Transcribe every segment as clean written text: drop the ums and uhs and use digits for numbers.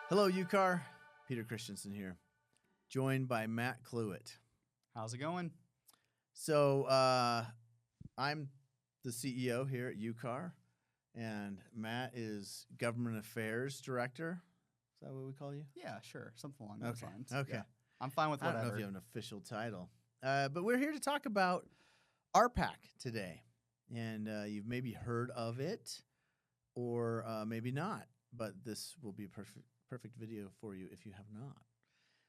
Hello, UCAR. Peter Christensen here, joined by Matt Clewett. How's it going? So I'm the CEO here at UCAR, and Matt is Government Affairs Director. Is that what we call you? Yeah, sure. Something along those lines. Okay. Yeah. I'm fine with I whatever. don't know if you have an official title, but we're here to talk about RPAC today. And you've maybe heard of it or maybe not, but this will be a perfect video for you if you have not.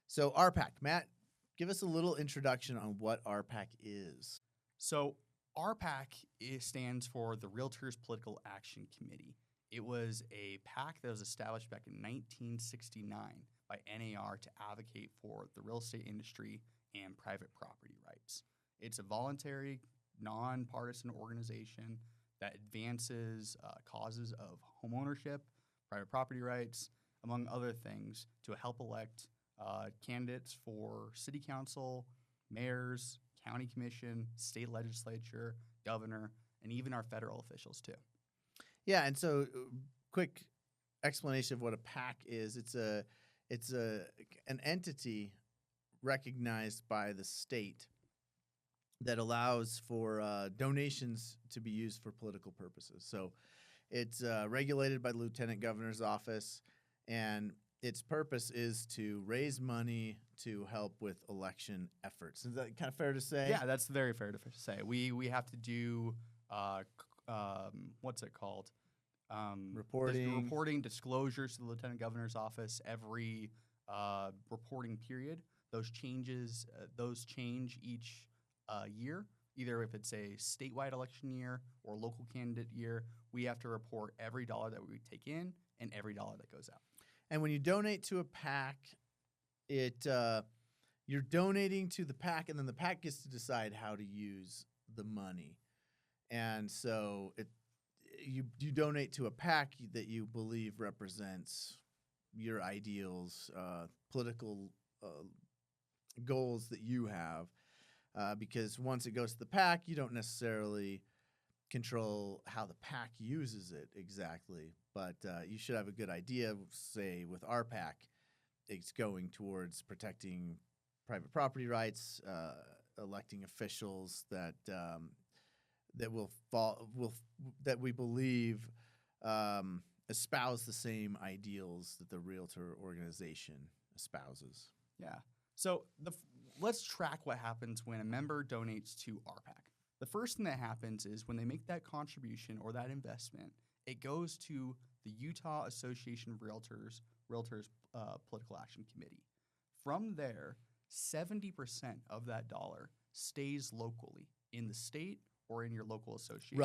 So RPAC, Matt, give us a little introduction on what RPAC is. So RPAC stands for the Realtors Political Action Committee. It was a PAC that was established back in 1969 by NAR to advocate for the real estate industry and private property rights. It's a voluntary, nonpartisan organization that advances causes of homeownership, private property rights, among other things, to help elect candidates for city council, mayors, county commission, state legislature, governor, and even our federal officials too. Yeah, and so quick explanation of what a PAC is. It's an entity recognized by the state that allows for donations to be used for political purposes. So it's regulated by the Lieutenant Governor's office, and its purpose is to raise money to help with election efforts. Is that kind of fair to say? Yeah, that's very fair to say. We have to do what's it called? Reporting disclosures to the Lieutenant Governor's office every reporting period. Those change each year. Either if it's a statewide election year or local candidate year, we have to report every dollar that we take in and every dollar that goes out. And when you donate to a PAC, you're donating to the PAC, and then the PAC gets to decide how to use the money. And so you donate to a PAC that you believe represents your ideals, political goals that you have. Because once it goes to the PAC, you don't necessarily control how the PAC uses it exactly, but you should have a good idea. Say with RPAC, it's going towards protecting private property rights, electing officials that that we believe espouse the same ideals that the Realtor organization espouses. Yeah. So let's track what happens when a member donates to RPAC. The first thing that happens is when they make that contribution or that investment, it goes to the Utah Association of Realtors Political Action Committee. From there, 70% of that dollar stays locally in the state or in your local association.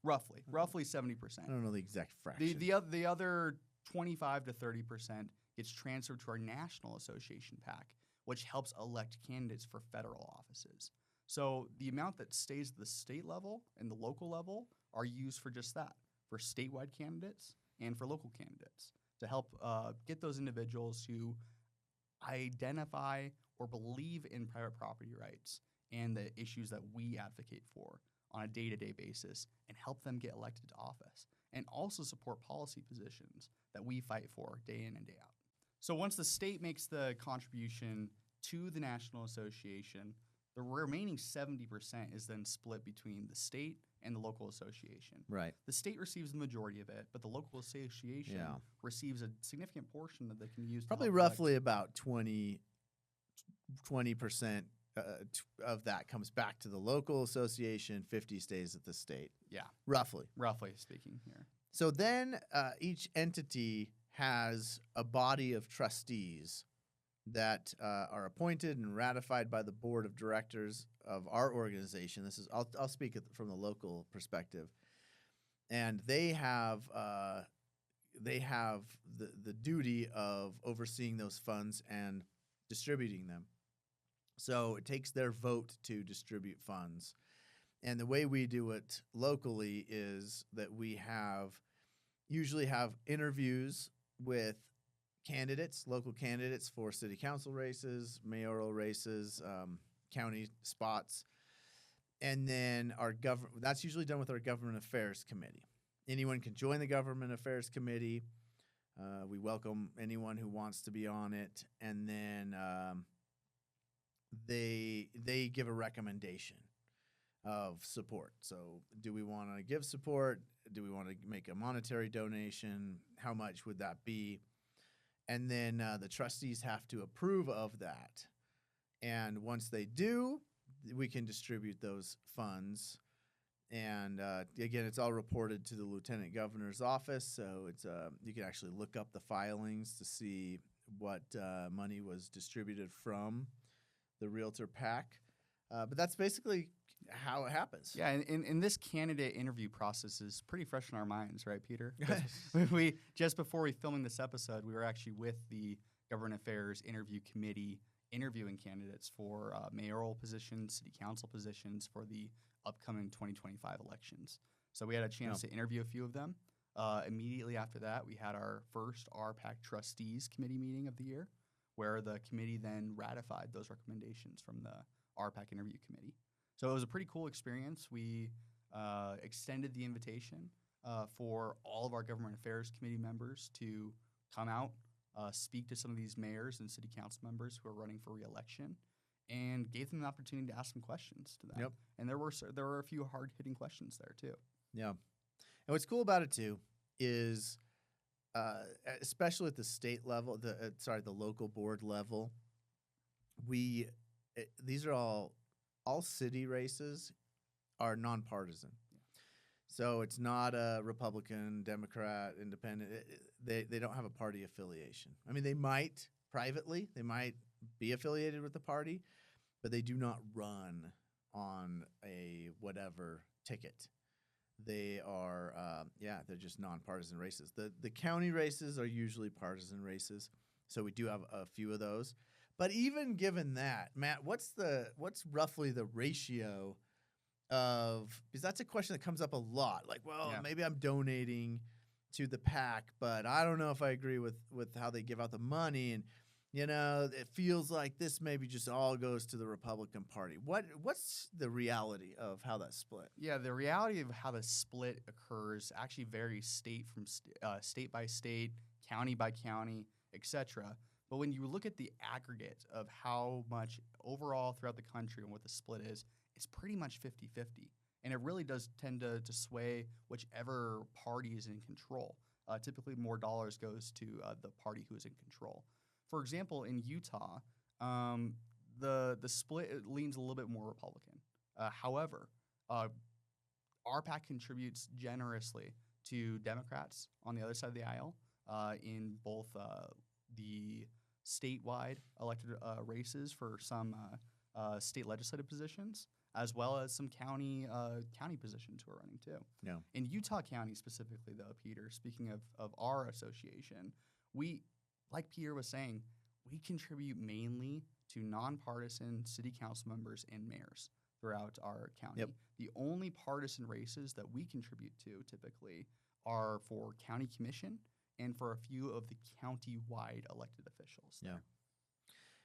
Roughly 70%. I don't know the exact fraction. The other 25 to 30% gets transferred to our National Association PAC, which helps elect candidates for federal offices. So the amount that stays at the state level and the local level are used for just that, for statewide candidates and for local candidates, to help get those individuals who identify or believe in private property rights and the issues that we advocate for on a day-to-day basis, and help them get elected to office, and also support policy positions that we fight for day in and day out. So once the state makes the contribution to the National Association, the remaining 70% is then split between the state and the local association. Right. The state receives the majority of it, but the local association receives a significant portion that they can use. Probably roughly about 20% of that comes back to the local association, 50 stays at the state. Yeah. Roughly speaking here. So then each entity has a body of trustees that are appointed and ratified by the board of directors of our organization. This is I'll speak from the local perspective, and they have the duty of overseeing those funds and distributing them. So it takes their vote to distribute funds, and the way we do it locally is that we usually have interviews with local candidates for city council races, mayoral races, county spots, and then that's usually done with our government affairs committee. Anyone can join the government affairs committee. We welcome anyone who wants to be on it, and then they give a recommendation of support. So, do we want to give support? Do we want to make a monetary donation? How much would that be? And then the trustees have to approve of that. And once they do, we can distribute those funds. And again, it's all reported to the Lieutenant Governor's office, so it's you can actually look up the filings to see what money was distributed from the Realtor PAC. But that's basically how it happens. Yeah, and this candidate interview process is pretty fresh in our minds, right, Peter? We just before we filming this episode, we were actually with the Government Affairs Interview Committee interviewing candidates for mayoral positions, city council positions for the upcoming 2025 elections. So we had a chance to interview a few of them. Immediately after that, we had our first RPAC Trustees Committee meeting of the year, where the committee then ratified those recommendations from the RPAC Interview Committee. So it was a pretty cool experience. We extended the invitation for all of our Government Affairs Committee members to come out, speak to some of these mayors and city council members who are running for re-election, and gave them the opportunity to ask some questions to them. Yep. And there were a few hard-hitting questions there, too. Yeah. And what's cool about it, too, is especially at the state level, the local board level, these are all city races are nonpartisan. Yeah. So it's not a Republican, Democrat, Independent. They don't have a party affiliation. I mean, they might privately. They might be affiliated with the party, but they do not run on a whatever ticket. They are, they're just nonpartisan races. The county races are usually partisan races, so we do have a few of those. But even given that, Matt, what's roughly the ratio of, because that's a question that comes up a lot. Like, maybe I'm donating to the PAC, but I don't know if I agree with how they give out the money, and it feels like this maybe just all goes to the Republican Party. What's the reality of how that's split? Yeah, the reality of how the split occurs actually varies state by state, county by county, etc. But when you look at the aggregate of how much overall throughout the country and what the split is, it's pretty much 50-50. And it really does tend to sway whichever party is in control. Typically, more dollars goes to the party who is in control. For example, in Utah, the split leans a little bit more Republican. However, RPAC contributes generously to Democrats on the other side of the aisle in both the statewide elected races for some state legislative positions, as well as some county positions who are running too. Yeah. In Utah County specifically, though, Peter, speaking of our association, we, like Peter was saying, we contribute mainly to nonpartisan city council members and mayors throughout our county. Yep. The only partisan races that we contribute to typically are for county commission and for a few of the county-wide elected officials. Yeah.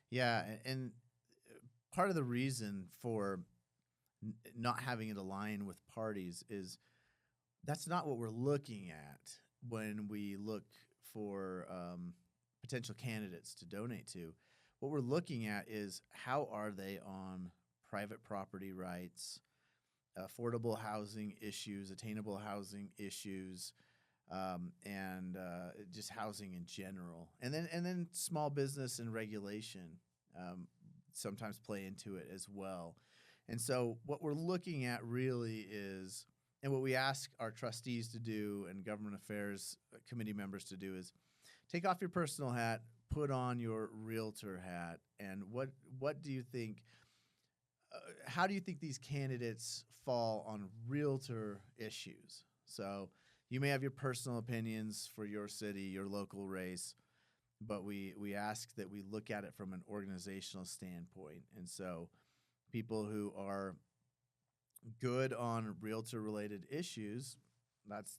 Yeah, and part of the reason for not having it align with parties is that's not what we're looking at when we look for potential candidates to donate to. What we're looking at is how are they on private property rights, affordable housing issues, attainable housing issues, and just housing in general. And then small business and regulation sometimes play into it as well. And so what we're looking at really is, and what we ask our trustees to do and government affairs committee members to do is take off your personal hat, put on your realtor hat, and what do you think, how do you think these candidates fall on realtor issues? So you may have your personal opinions for your city, your local race, but we ask that we look at it from an organizational standpoint. And so people who are good on realtor-related issues,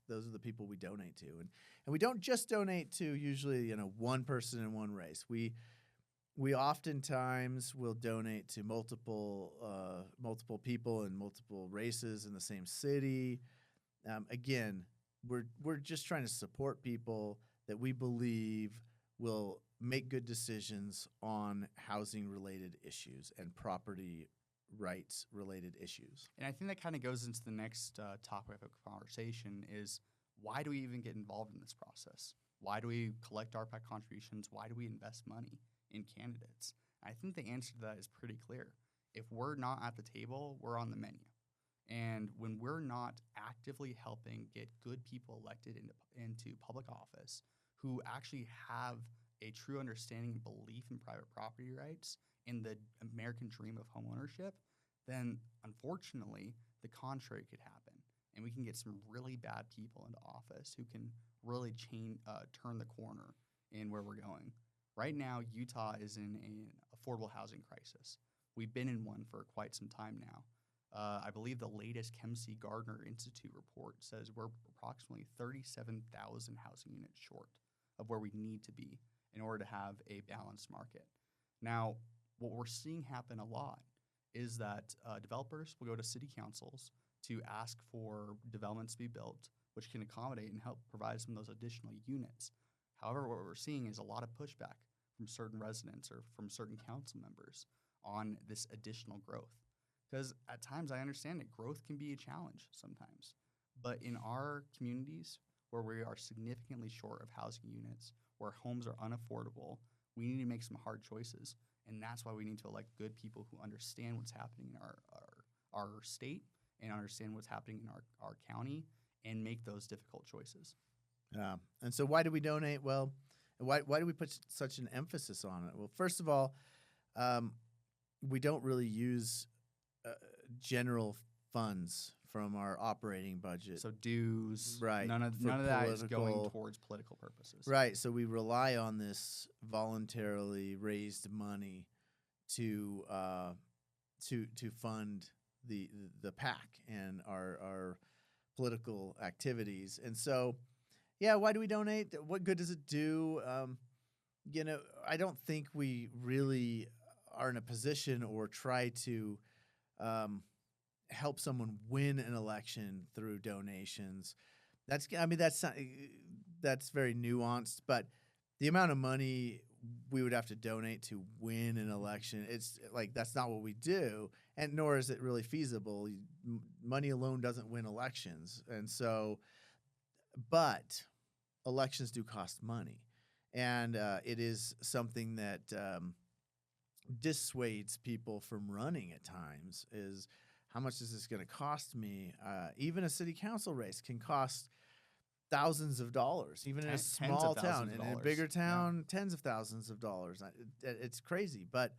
those are the people we donate to. And we don't just donate to usually one person in one race. We oftentimes will donate to multiple people in multiple races in the same city. Again, we're just trying to support people that we believe will make good decisions on housing-related issues and property rights-related issues. And I think that kind of goes into the next topic of conversation is why do we even get involved in this process? Why do we collect RPAC contributions? Why do we invest money in candidates? I think the answer to that is pretty clear. If we're not at the table, we're on the menu. And when we're not actively helping get good people elected into public office who actually have a true understanding and belief in private property rights and the American dream of homeownership, then unfortunately, the contrary could happen. And we can get some really bad people into office who can really turn the corner in where we're going. Right now, Utah is in an affordable housing crisis. We've been in one for quite some time now. I believe the latest Kempsey Gardner Institute report says we're approximately 37,000 housing units short of where we need to be in order to have a balanced market. Now, what we're seeing happen a lot is that developers will go to city councils to ask for developments to be built, which can accommodate and help provide some of those additional units. However, what we're seeing is a lot of pushback from certain residents or from certain council members on this additional growth. Because at times I understand that growth can be a challenge sometimes. But in our communities where we are significantly short of housing units, where homes are unaffordable, we need to make some hard choices. And that's why we need to elect good people who understand what's happening in our state and understand what's happening in our county and make those difficult choices. And so why do we donate? Well, why do we put such an emphasis on it? Well, first of all, we don't really use general funds from our operating budget. So dues, right? None of that is going towards political purposes. Right. So we rely on this voluntarily raised money to fund the PAC and our political activities. And so, yeah, why do we donate? What good does it do? I don't think we really are in a position or try to help someone win an election through donations. That's very nuanced, but the amount of money we would have to donate to win an election, it's like that's not what we do, and nor is it really feasible. Money alone doesn't win elections, and so, but elections do cost money, and it is something that dissuades people from running at times. Is how much is this going to cost me? Even a city council race can cost thousands of dollars, even in a small town. And in a bigger town, tens of thousands of dollars. It's crazy, but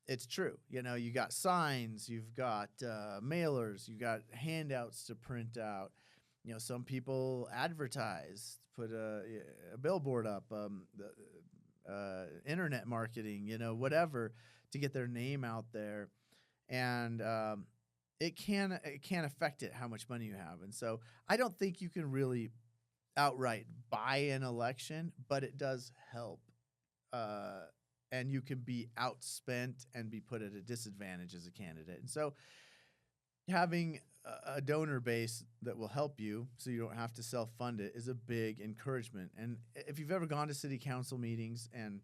it's true. You got signs, you've got mailers, you got handouts to print out. Some people advertise, put a billboard up, internet marketing, whatever, to get their name out there. And it can affect it, how much money you have. And so I don't think you can really outright buy an election, but it does help. And you can be outspent and be put at a disadvantage as a candidate. And so having a donor base that will help you so you don't have to self-fund it is a big encouragement. And if you've ever gone to city council meetings and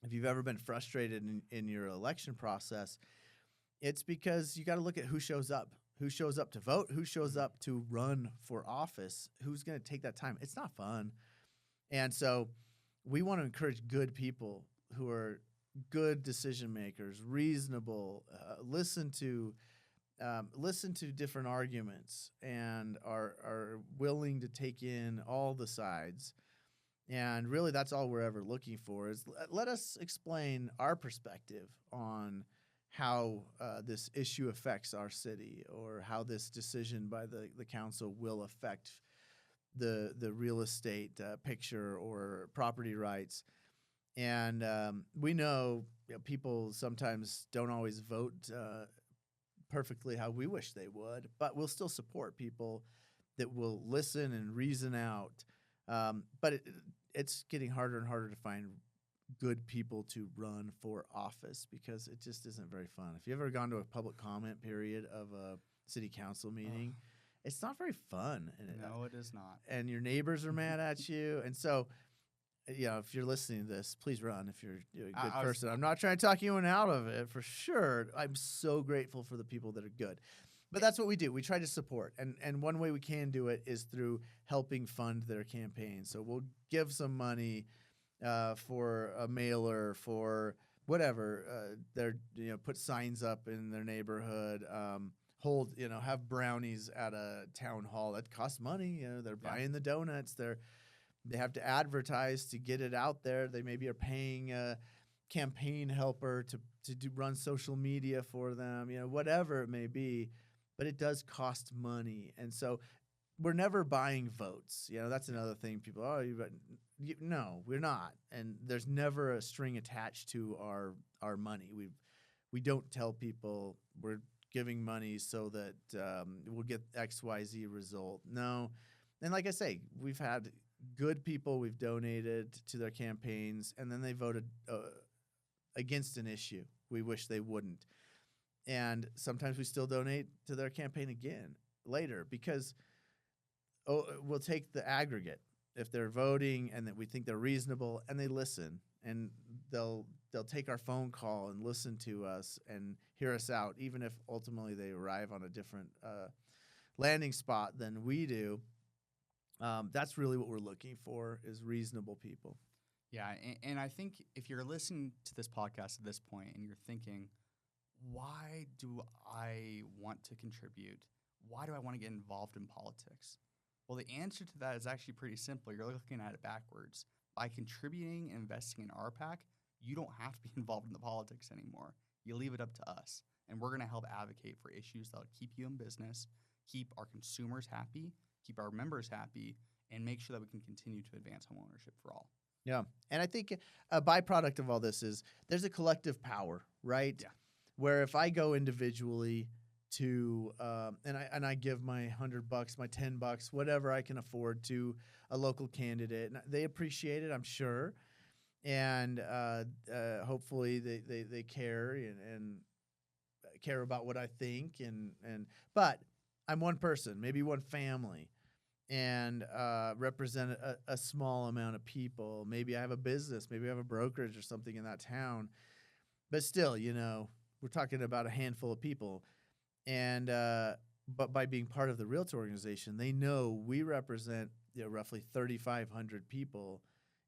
if you've ever been frustrated in your election process, it's because you got to look at who shows up to vote, who shows up to run for office, who's going to take that time. It's not fun. And so we want to encourage good people who are good decision makers, reasonable, listen to different arguments, and are willing to take in all the sides. And really, that's all we're ever looking for is let us explain our perspective on how this issue affects our city, or how this decision by the council will affect the real estate picture or property rights. And we know, people sometimes don't always vote perfectly how we wish they would, but we'll still support people that will listen and reason out. But it's getting harder and harder to find good people to run for office because it just isn't very fun. If you've ever gone to a public comment period of a city council meeting, it's not very fun. No, it is not. And your neighbors are mad at you. And so if you're listening to this, please run if you're a good I was person. I'm not trying to talk anyone out of it for sure. I'm so grateful for the people that are good. But that's what we do. We try to support. And one way we can do it is through helping fund their campaigns. So we'll give some money for a mailer, for whatever. They're put signs up in their neighborhood, have brownies at a town hall. That costs money. They're buying the donuts. They have to advertise to get it out there. They maybe are paying a campaign helper to run social media for them. Whatever it may be, but it does cost money, and so we're never buying votes. That's another thing. People, no, we're not, and there's never a string attached to our money. We don't tell people we're giving money so that we'll get XYZ result. No, and like I say, we've had good people we've donated to their campaigns, and then they voted against an issue we wish they wouldn't. And sometimes we still donate to their campaign again later because we'll take the aggregate. If they're voting and that we think they're reasonable and they listen, and they'll take our phone call and listen to us and hear us out, even if ultimately they arrive on a different landing spot than we do. That's really what we're looking for, is reasonable people. Yeah, and I think if you're listening to this podcast at this point and you're thinking, why do I want to contribute? Why do I want to get involved in politics? Well, the answer to that is actually pretty simple. You're looking at it backwards. By contributing and investing in RPAC, you don't have to be involved in the politics anymore. You leave it up to us, and we're going to help advocate for issues that will keep you in business, keep our consumers happy, keep our members happy, and make sure that we can continue to advance homeownership for all. Yeah, and I think a byproduct of all this is there's a collective power, right? Yeah. Where if I go individually to and I give my $100, my $10, whatever I can afford to a local candidate, and they appreciate it, I'm sure, and hopefully they care and care about what I think, but I'm one person, maybe one family, and represent a small amount of people. Maybe I have a business, maybe I have a brokerage or something in that town, but still, we're talking about a handful of people. And but by being part of the realtor organization, they know we represent roughly 3,500 people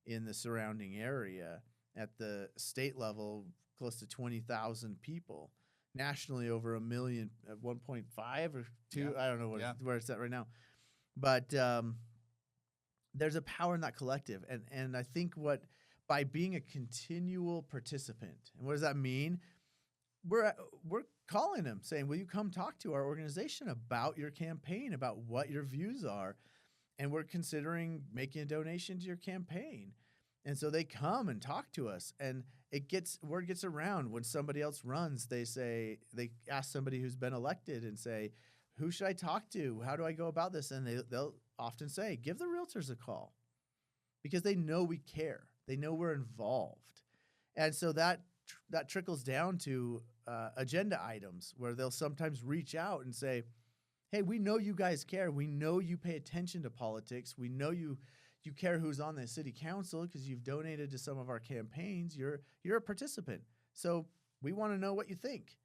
in the surrounding area. At the state level, close to 20,000 people. Nationally, over 1 million, 1.5 or 2. Yeah. I don't know where it's at right now. But there's a power in that collective. And I think by being a continual participant, and what does that mean? We're calling them saying, will you come talk to our organization about your campaign, about what your views are? And we're considering making a donation to your campaign. And so they come and talk to us, and word gets around. When somebody else runs, they ask somebody who's been elected and say, who should I talk to? How do I go about this? And they'll often say, give the realtors a call, because they know we care. They know we're involved. And so that trickles down to agenda items, where they'll sometimes reach out and say, hey, we know you guys care. We know you pay attention to politics. We know you care who's on the city council because you've donated to some of our campaigns. You're a participant. So we want to know what you think.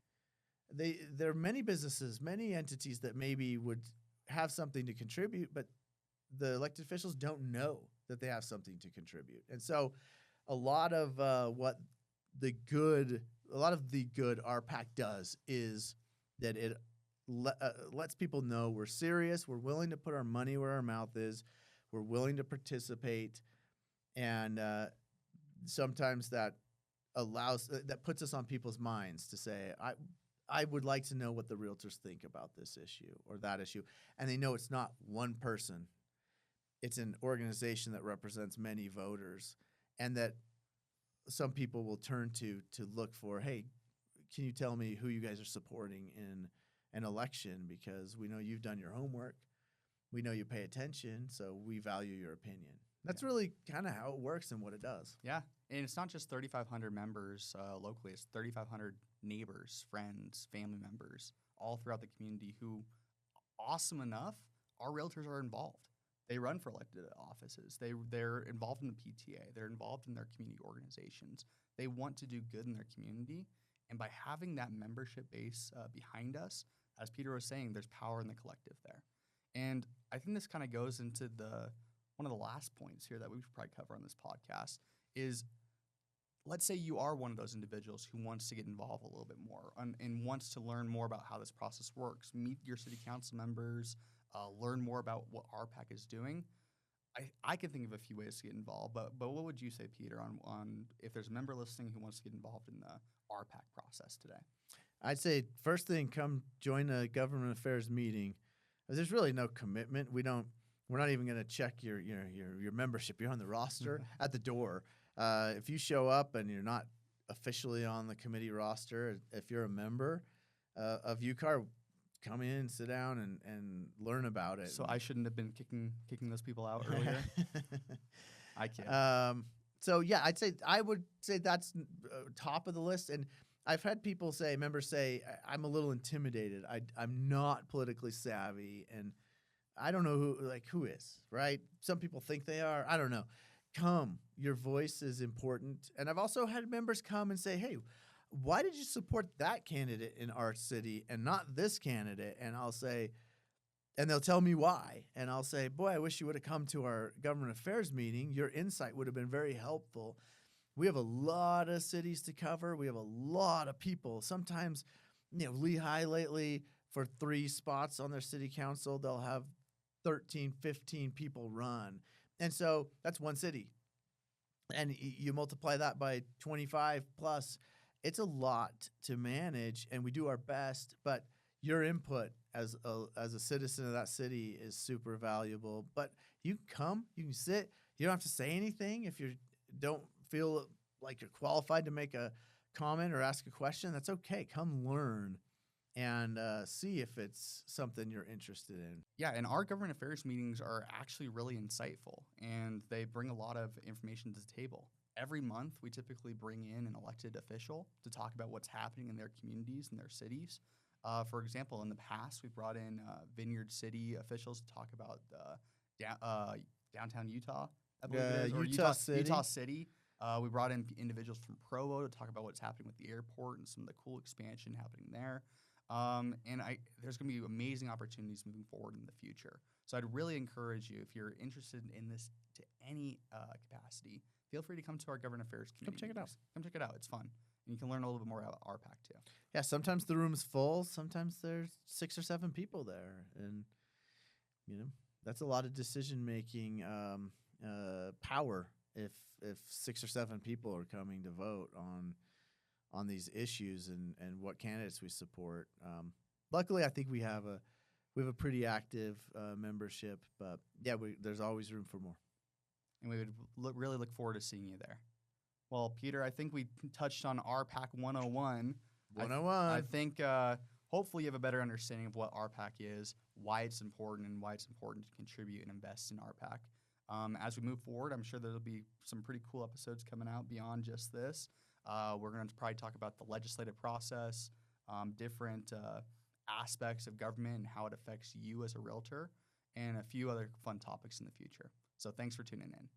There are many businesses, many entities that maybe would have something to contribute, but the elected officials don't know that they have something to contribute. And so a lot of the good RPAC does is that it lets people know we're serious, we're willing to put our money where our mouth is, we're willing to participate, and sometimes that puts us on people's minds to say, I would like to know what the realtors think about this issue or that issue. And they know it's not one person. It's an organization that represents many voters, and that some people will turn to look for, hey, can you tell me who you guys are supporting in an election? Because we know you've done your homework. We know you pay attention, so we value your opinion. That's really kind of how it works and what it does. Yeah, and it's not just 3,500 members locally. It's 3,500 neighbors, friends, family members, all throughout the community who, awesome enough, our realtors are involved. They run for elected offices. They're involved in the PTA. They're involved in their community organizations. They want to do good in their community. And by having that membership base behind us, as Peter was saying, there's power in the collective there. And I think this kind of goes into one of the last points here that we should probably cover on this podcast is, let's say you are one of those individuals who wants to get involved a little bit more and wants to learn more about how this process works, meet your city council members, learn more about what RPAC is doing. I can think of a few ways to get involved, but what would you say, Peter, on if there's a member listening who wants to get involved in the RPAC process today? I'd say first thing, come join a government affairs meeting. There's really no commitment. We're not even going to check your membership. You're on the roster at the door. If you show up and you're not officially on the committee roster, if you're a member of UCAR, come in, sit down, and learn about it. So I shouldn't have been kicking those people out earlier. I kid. So yeah, I would say that's top of the list. And I've had members say, I'm a little intimidated. I'm not politically savvy, and I don't know who is, right? Some people think they are. I don't know. Come. Your voice is important. And I've also had members come and say, hey, why did you support that candidate in our city and not this candidate? And I'll say, and they'll tell me why. And I'll say, boy, I wish you would have come to our government affairs meeting. Your insight would have been very helpful. We have a lot of cities to cover. We have a lot of people. Sometimes, Lehigh lately, for 3 spots on their city council, they'll have 13, 15 people run. And so that's one city. And you multiply that by 25 plus, it's a lot to manage, and we do our best. But your input as a citizen of that city is super valuable. But you can come, you can sit. You don't have to say anything if you don't feel like you're qualified to make a comment or ask a question. That's okay. Come learn and see if it's something you're interested in. Yeah, and our government affairs meetings are actually really insightful, and they bring a lot of information to the table. Every month, we typically bring in an elected official to talk about what's happening in their communities and their cities. For example, in the past, we brought in Vineyard City officials to talk about downtown Utah, I believe it is, or Utah City. We brought in individuals from Provo to talk about what's happening with the airport and some of the cool expansion happening there. And there's going to be amazing opportunities moving forward in the future. So I'd really encourage you, if you're interested in this to any capacity, feel free to come to our government affairs committee. Come check it out. Come check it out. It's fun. And you can learn a little bit more about RPAC too. Yeah, sometimes the room's full. Sometimes there's 6 or 7 people there. And, that's a lot of decision-making power if 6 or 7 people are coming to vote on these issues and what candidates we support. Luckily, I think we have a pretty active membership, but yeah, there's always room for more. And we would really look forward to seeing you there. Well, Peter, I think we touched on RPAC 101. 101. I think hopefully you have a better understanding of what RPAC is, why it's important, and why it's important to contribute and invest in RPAC. As we move forward, I'm sure there'll be some pretty cool episodes coming out beyond just this. We're going to probably talk about the legislative process, different aspects of government and how it affects you as a realtor, and a few other fun topics in the future. So thanks for tuning in.